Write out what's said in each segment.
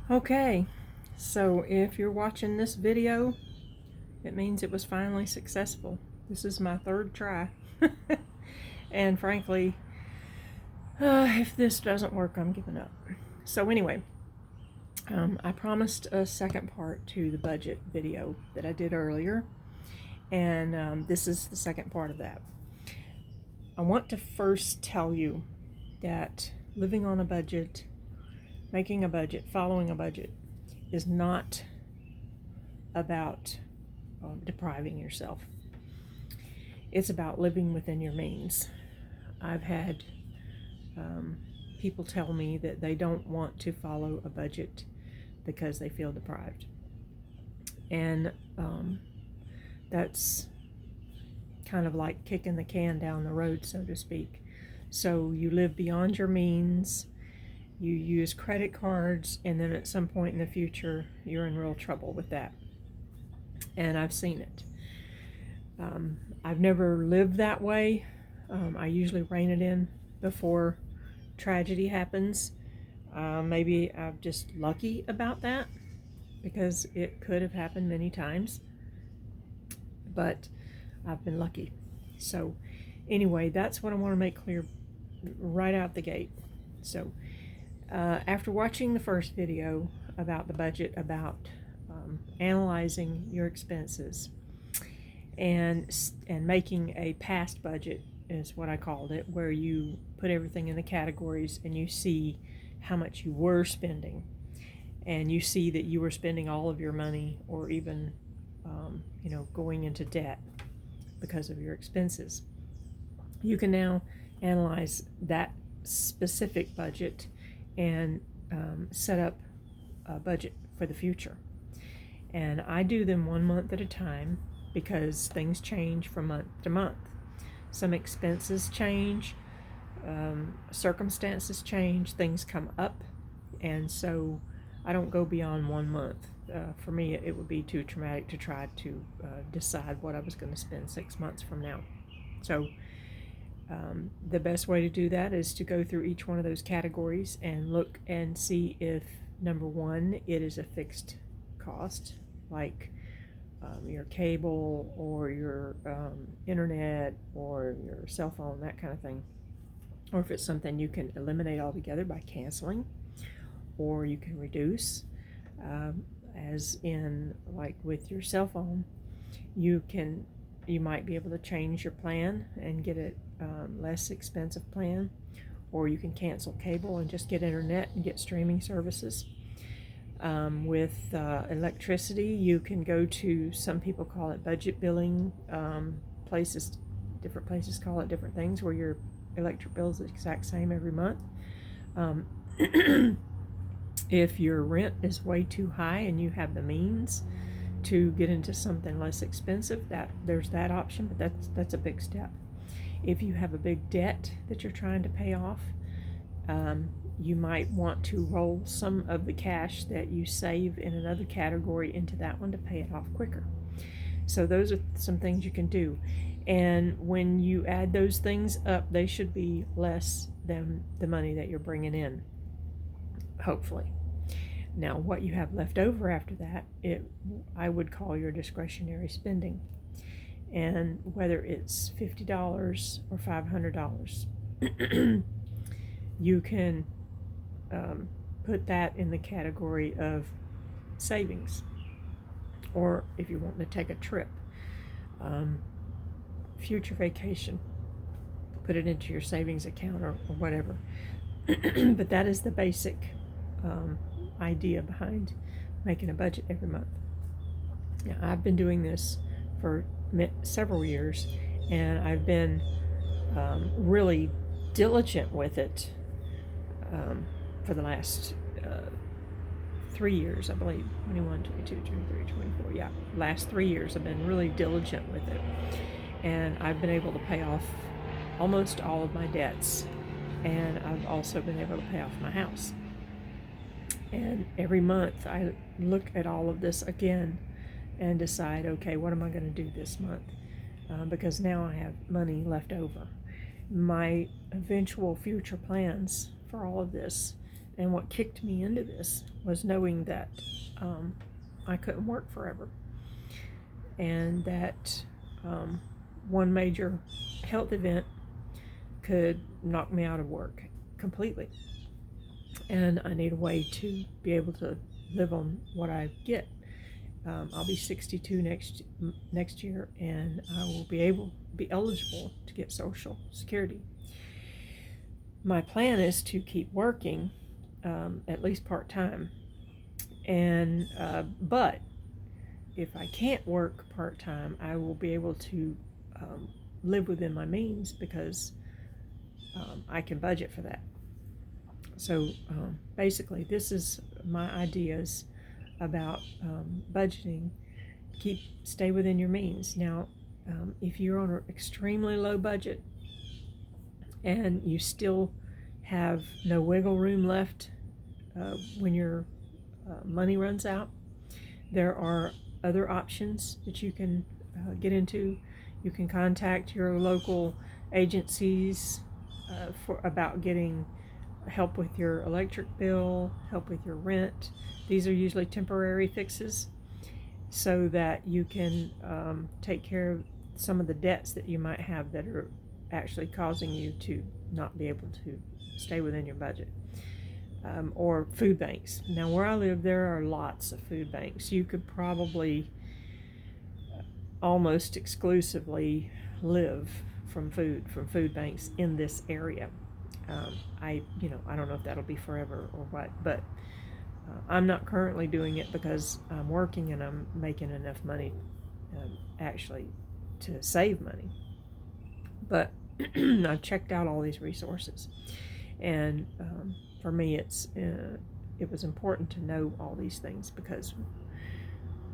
Okay, so if you're watching this video, it means it was finally successful. This is my third try. And frankly, if this doesn't work, I'm giving up. So anyway, I promised a second part to the budget video that I did earlier, and this is the second part of that. I want to first tell you that living on a budget, making a budget, following a budget is not about depriving yourself. It's about living within your means. I've had people tell me that they don't want to follow a budget because they feel deprived. And that's kind of like kicking the can down the road, so to speak. So you live beyond your means, you use credit cards, and then at some point in the future, you're in real trouble with that. And I've seen it. I've never lived that way. I usually rein it in before tragedy happens. Maybe I'm just lucky about that because it could have happened many times, but I've been lucky. So anyway, that's what I want to make clear right out the gate. So after watching the first video about the budget, about analyzing your expenses and making a past budget is what I called it, where you put everything in the categories and you see how much you were spending, and you see that you were spending all of your money, or even going into debt because of your expenses. You can now analyze that specific budget and set up a budget for the future. And I do them 1 month at a time because things change from month to month. Some expenses change, circumstances change, things come up, and so I don't go beyond 1 month. For me, it would be too traumatic to try to decide what I was going to spend 6 months from now. So the best way to do that is to go through each one of those categories and look and see if, number one, it is a fixed cost, like your cable or your internet or your cell phone, that kind of thing, or if it's something you can eliminate altogether by canceling, or you can reduce, as in, like with your cell phone, you might be able to change your plan and get a less expensive plan, or you can cancel cable and just get internet and get streaming services. With electricity, you can go to, some people call it budget billing places. Different places call it different things, where your electric bill is the exact same every month. If your rent is way too high and you have the means to get into something less expensive, there's that option, but that's a big step. If you have a big debt that you're trying to pay off, you might want to roll some of the cash that you save in another category into that one to pay it off quicker. So those are some things you can do. And when you add those things up, they should be less than the money that you're bringing in, hopefully. Now, what you have left over after that, I would call your discretionary spending. And whether it's $50 or $500, you can put that in the category of savings. Or if you want to take a trip, future vacation, put it into your savings account or whatever. But that is the basic idea behind making a budget every month. Now, I've been doing this for several years, and I've been really diligent with it for the last 3 years, I believe. 21, 22, 23, 24, yeah. Last 3 years I've been really diligent with it. And I've been able to pay off almost all of my debts. And I've also been able to pay off my house. And every month I look at all of this again and decide, okay, what am I going to do this month? Because now I have money left over. My eventual future plans for all of this And what kicked me into this was knowing that I couldn't work forever, and that one major health event could knock me out of work completely. And I need a way to be able to live on what I get. I'll be 62 next year, and I will be eligible to get Social Security. My plan is to keep working, at least part-time, and but if I can't work part-time, I will be able to live within my means, because I can budget for that. So basically, this is my ideas about budgeting. Stay within your means. Now, if you're on an extremely low budget and you still have no wiggle room left when your money runs out, there are other options that you can get into. You can contact your local agencies about getting help with your electric bill, help with your rent. These are usually temporary fixes, so that you can take care of some of the debts that you might have that are actually causing you to not be able to stay within your budget. Or food banks. Now, where I live, there are lots of food banks. You could probably almost exclusively live from food banks in this area. I don't know if that'll be forever or what, but I'm not currently doing it because I'm working and I'm making enough money actually to save money. But I've checked out all these resources, and for me, it was important to know all these things, because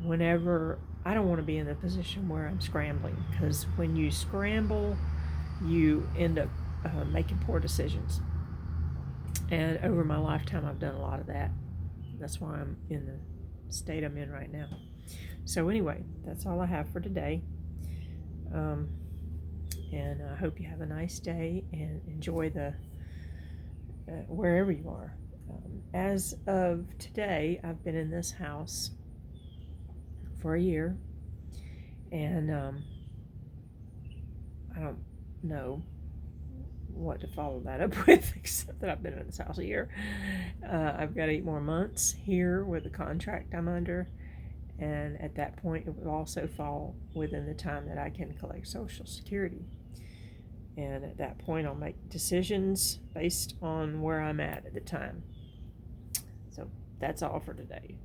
whenever I don't want to be in a position where I'm scrambling, because when you scramble, you end up making poor decisions. And over my lifetime, I've done a lot of that. That's why I'm in the state I'm in right now. So anyway, that's all I have for today. And I hope you have a nice day and enjoy the wherever you are. As of today, I've been in this house for a year, and I don't know what to follow that up with, except that I've been in this house a year. I've got 8 more months here with the contract I'm under, and at that point it will also fall within the time that I can collect Social Security. And at that point, I'll make decisions based on where I'm at the time. So that's all for today.